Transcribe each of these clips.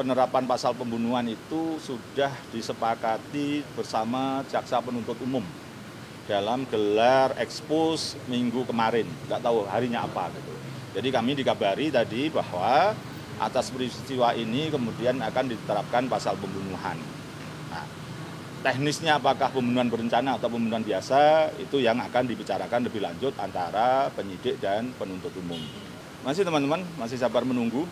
penerapan pasal pembunuhan itu sudah disepakati bersama jaksa penuntut umum dalam gelar ekspos minggu kemarin, nggak tahu harinya apa gitu. Jadi kami dikabari tadi bahwa atas peristiwa ini kemudian akan diterapkan pasal pembunuhan. Nah, teknisnya apakah pembunuhan berencana atau pembunuhan biasa itu yang akan dibicarakan lebih lanjut antara penyidik dan penuntut umum. Masih teman-teman, masih sabar menunggu.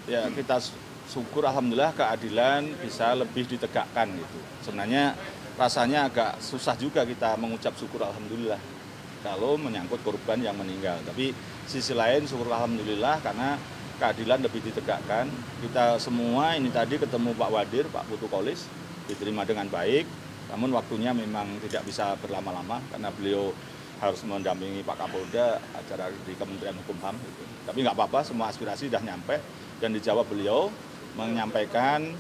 Ya kita syukur alhamdulillah keadilan bisa lebih ditegakkan gitu. Sebenarnya rasanya agak susah juga kita mengucap syukur alhamdulillah kalau menyangkut korban yang meninggal. Tapi sisi lain syukur alhamdulillah karena keadilan lebih ditegakkan. Kita semua ini tadi ketemu Pak Wadir, Pak Putu Qolis, diterima dengan baik. Namun waktunya memang tidak bisa berlama-lama karena beliau harus mendampingi Pak Kapolda acara di Kementerian Hukum HAM. Gitu. Tapi nggak apa-apa, semua aspirasi sudah nyampe dan dijawab beliau menyampaikan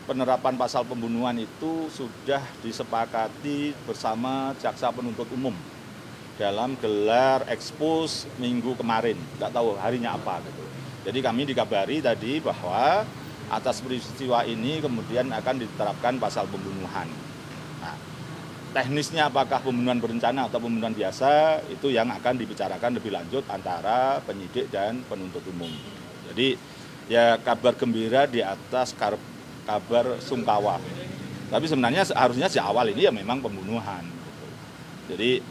penerapan pasal pembunuhan itu sudah disepakati bersama jaksa penuntut umum dalam gelar ekspos minggu kemarin, nggak tahu harinya apa gitu. Jadi kami dikabari tadi bahwa atas peristiwa ini kemudian akan diterapkan pasal pembunuhan. Nah, teknisnya apakah pembunuhan berencana atau pembunuhan biasa itu yang akan dibicarakan lebih lanjut antara penyidik dan penuntut umum. Jadi ya kabar gembira di atas kabar sungkawa. Tapi sebenarnya harusnya di awal ini ya memang pembunuhan. Jadi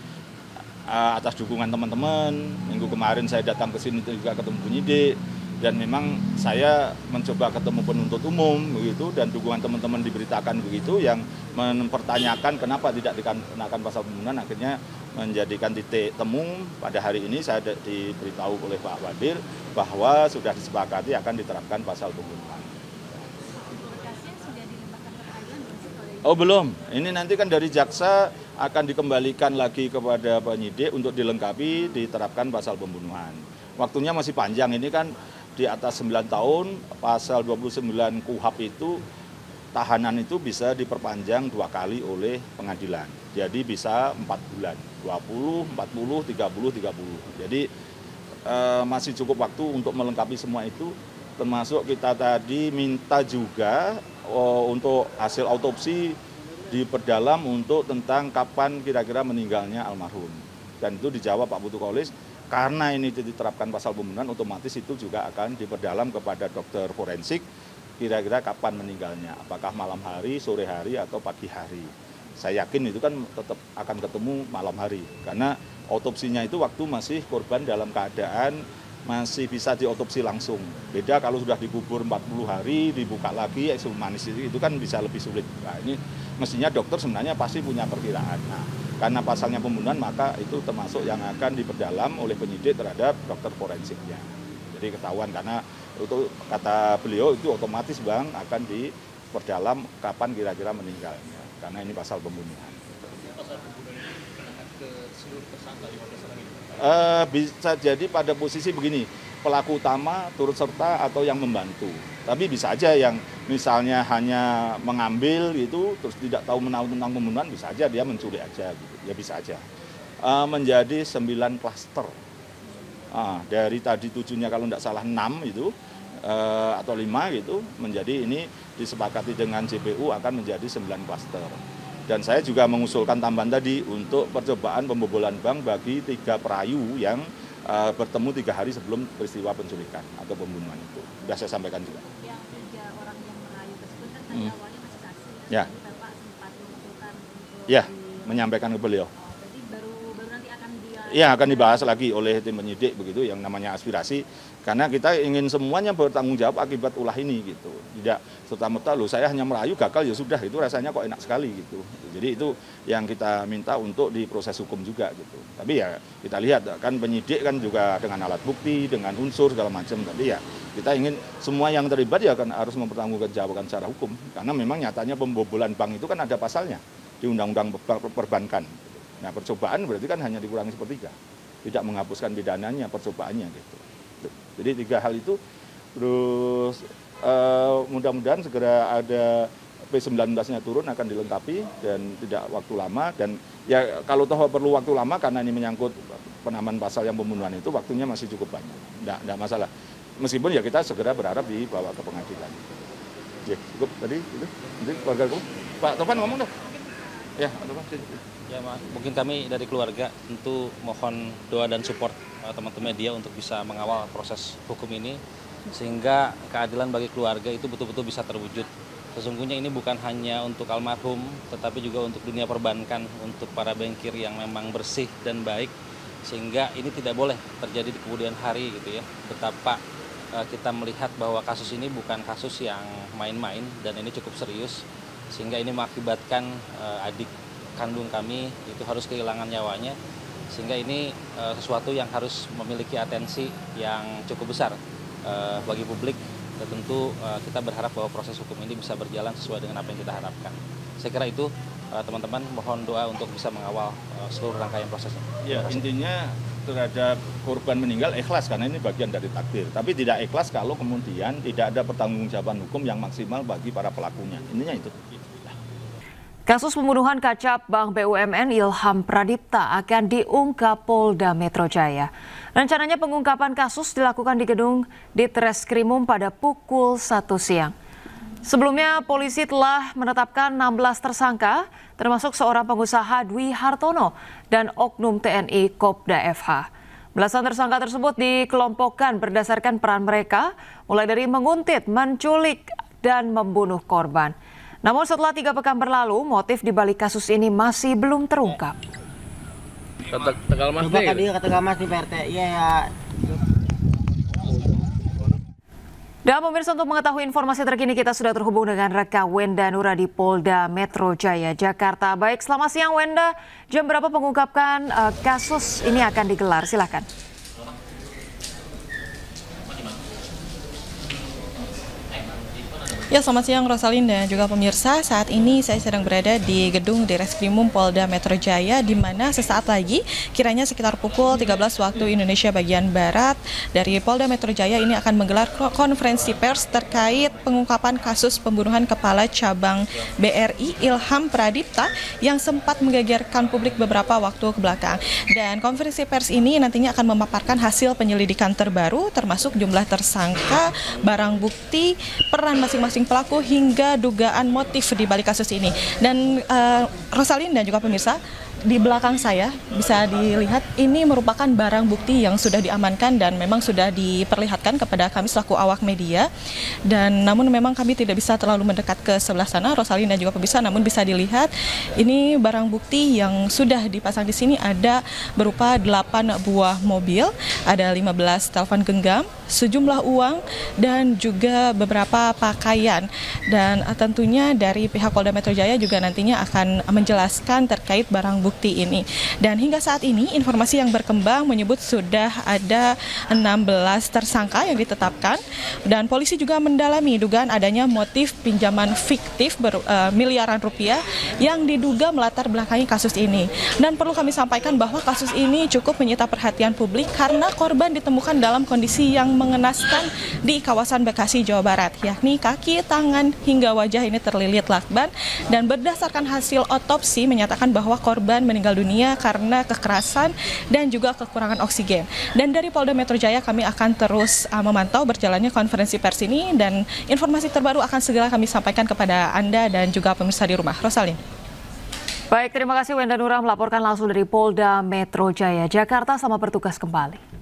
atas dukungan teman-teman, minggu kemarin saya datang ke sini juga ketemu penyidik dan memang saya mencoba ketemu penuntut umum begitu dan dukungan teman-teman diberitakan begitu yang mempertanyakan kenapa tidak dikenakan pasal pembunuhan akhirnya menjadikan titik temu pada hari ini saya diberitahu oleh Pak Wadir bahwa sudah disepakati akan diterapkan pasal pembunuhan. Oh belum, ini nanti kan dari jaksa akan dikembalikan lagi kepada penyidik untuk dilengkapi diterapkan pasal pembunuhan. Waktunya masih panjang, ini kan di atas 9 tahun, pasal 29 KUHP itu tahanan itu bisa diperpanjang 2 kali oleh pengadilan. Jadi bisa 4 bulan, 20, 40, 30, 30. Jadi masih cukup waktu untuk melengkapi semua itu. Termasuk kita tadi minta juga untuk hasil autopsi diperdalam untuk tentang kapan kira-kira meninggalnya almarhum. Dan itu dijawab Pak Putu Qolis, karena ini diterapkan pasal pembunuhan otomatis itu juga akan diperdalam kepada dokter forensik kira-kira kapan meninggalnya. Apakah malam hari, sore hari, atau pagi hari. Saya yakin itu kan tetap akan ketemu malam hari. Karena otopsinya itu waktu masih korban dalam keadaan masih bisa diotopsi langsung. Beda kalau sudah dikubur 40 hari, dibuka lagi, ekshumanis itu kan bisa lebih sulit. Nah, ini mestinya dokter sebenarnya pasti punya perkiraan. Nah, karena pasalnya pembunuhan maka itu termasuk yang akan diperdalam oleh penyidik terhadap dokter forensiknya. Jadi ketahuan karena itu kata beliau itu otomatis Bang akan diperdalam kapan kira-kira meninggalnya. Karena ini pasal pembunuhan. Pasal pembunuhan ini dikenakan ke seluruh tersangka 15 orang ini? Bisa jadi pada posisi begini, pelaku utama turut serta atau yang membantu. Tapi bisa aja yang misalnya hanya mengambil gitu, terus tidak tahu menahu tentang pembunuhan, bisa aja dia menculik aja gitu. Ya bisa aja. Menjadi 9 klaster. Dari tadi 7-nya kalau tidak salah 6 itu, atau 5 gitu, menjadi ini disepakati dengan JPU akan menjadi 9 klaster. Dan saya juga mengusulkan tambahan tadi untuk percobaan pembobolan bank bagi 3 perayu yang bertemu 3 hari sebelum peristiwa penculikan atau pembunuhan itu. Sudah saya sampaikan juga. Yang 3 orang yang merayu tersebut kan tadi awalnya masih saksi. Ya. Bapak sempat mengusulkan untuk Ya, menyampaikan ke beliau. jadi baru nanti akan Iya, akan dibahas lagi oleh tim penyidik begitu yang namanya aspirasi. Karena kita ingin semuanya bertanggung jawab akibat ulah ini gitu. Tidak serta-merta loh saya hanya merayu gagal ya sudah, itu rasanya kok enak sekali gitu. Jadi itu yang kita minta untuk diproses hukum juga gitu. Tapi ya kita lihat kan penyidik kan juga dengan alat bukti, dengan unsur segala macam. Tapi ya kita ingin semua yang terlibat ya kan harus mempertanggungjawabkan secara hukum. Karena memang nyatanya pembobolan bank itu kan ada pasalnya di Undang-Undang Perbankan. Nah percobaan berarti kan hanya dikurangi 1/3. Tidak menghapuskan pidananya, percobaannya gitu. Jadi 3 hal itu terus mudah-mudahan segera ada P19-nya turun akan dilengkapi dan tidak waktu lama dan ya kalau toh perlu waktu lama karena ini menyangkut penambahan pasal yang pembunuhan itu waktunya masih cukup banyak. Enggak masalah. meskipun ya kita segera berharap dibawa ke pengadilan. Ya, cukup tadi itu. Nanti keluarga kamu. Pak Topan ngomong dong. Ya, Pak Topan. Ya, mungkin kami dari keluarga tentu mohon doa dan support teman-teman media untuk bisa mengawal proses hukum ini sehingga keadilan bagi keluarga itu betul-betul bisa terwujud. Sesungguhnya ini bukan hanya untuk almarhum, tetapi juga untuk dunia perbankan, untuk para bankir yang memang bersih dan baik, sehingga ini tidak boleh terjadi di kemudian hari gitu ya. Betapa kita melihat bahwa kasus ini bukan kasus yang main-main dan ini cukup serius, sehingga ini mengakibatkan adik kandung kami itu harus kehilangan nyawanya, sehingga ini sesuatu yang harus memiliki atensi yang cukup besar bagi publik. Dan tentu kita berharap bahwa proses hukum ini bisa berjalan sesuai dengan apa yang kita harapkan. Saya kira itu teman-teman mohon doa untuk bisa mengawal seluruh rangkaian prosesnya. Ya, intinya terhadap korban meninggal ikhlas karena ini bagian dari takdir. Tapi tidak ikhlas kalau kemudian tidak ada pertanggungjawaban hukum yang maksimal bagi para pelakunya. Intinya itu. Kasus pembunuhan kacap Bank BUMN Ilham Pradipta akan diungkap Polda Metro Jaya. Rencananya pengungkapan kasus dilakukan di gedung Ditreskrimum pada pukul 1 siang. Sebelumnya polisi telah menetapkan 16 tersangka, termasuk seorang pengusaha Dwi Hartono dan oknum TNI Kopda FH. Belasan tersangka tersebut dikelompokkan berdasarkan peran mereka, mulai dari menguntit, menculik, dan membunuh korban. Namun setelah 3 pekan berlalu, motif di balik kasus ini masih belum terungkap. Tegal Mas nih PRT. Iya ya. Dan pemirsa, untuk mengetahui informasi terkini kita sudah terhubung dengan rekan Wenda Nura di Polda Metro Jaya, Jakarta. Baik, selamat siang Wenda. Jam berapa pengungkapan kasus ini akan digelar? Silakan. Ya, selamat siang Rosalin dan juga pemirsa. Saat ini saya sedang berada di gedung Direskrimum Polda Metro Jaya, di mana sesaat lagi, kiranya sekitar pukul 13 waktu Indonesia bagian Barat, dari Polda Metro Jaya ini akan menggelar konferensi pers terkait pengungkapan kasus pembunuhan Kepala Cabang BRI Ilham Pradipta yang sempat menggegerkan publik beberapa waktu kebelakang. Dan konferensi pers ini nantinya akan memaparkan hasil penyelidikan terbaru, termasuk jumlah tersangka, barang bukti, peran masing-masing pelaku hingga dugaan motif di balik kasus ini. Dan Rosalin dan juga pemirsa, di belakang saya bisa dilihat ini merupakan barang bukti yang sudah diamankan dan memang sudah diperlihatkan kepada kami selaku awak media. Dan namun memang kami tidak bisa terlalu mendekat ke sebelah sana, Rosalin dan juga pemirsa, namun bisa dilihat ini barang bukti yang sudah dipasang di sini ada berupa 8 buah mobil, ada 15 telepon genggam, sejumlah uang, dan juga beberapa pakaian. Dan tentunya dari pihak Polda Metro Jaya juga nantinya akan menjelaskan terkait barang bukti ini. Dan hingga saat ini informasi yang berkembang menyebut sudah ada 16 tersangka yang ditetapkan, dan polisi juga mendalami dugaan adanya motif pinjaman fiktif miliaran rupiah yang diduga melatar belakangi kasus ini. Dan perlu kami sampaikan bahwa kasus ini cukup menyita perhatian publik karena korban ditemukan dalam kondisi yang mengenaskan di kawasan Bekasi, Jawa Barat, yakni kaki, tangan, hingga wajah ini terlilit lakban. Dan berdasarkan hasil otopsi menyatakan bahwa korban meninggal dunia karena kekerasan dan juga kekurangan oksigen. Dan dari Polda Metro Jaya kami akan terus memantau berjalannya konferensi pers ini, dan informasi terbaru akan segera kami sampaikan kepada Anda dan juga pemirsa di rumah. Rosalin. Baik, terima kasih Wenda Nura melaporkan langsung dari Polda Metro Jaya, Jakarta. Selamat bertugas kembali.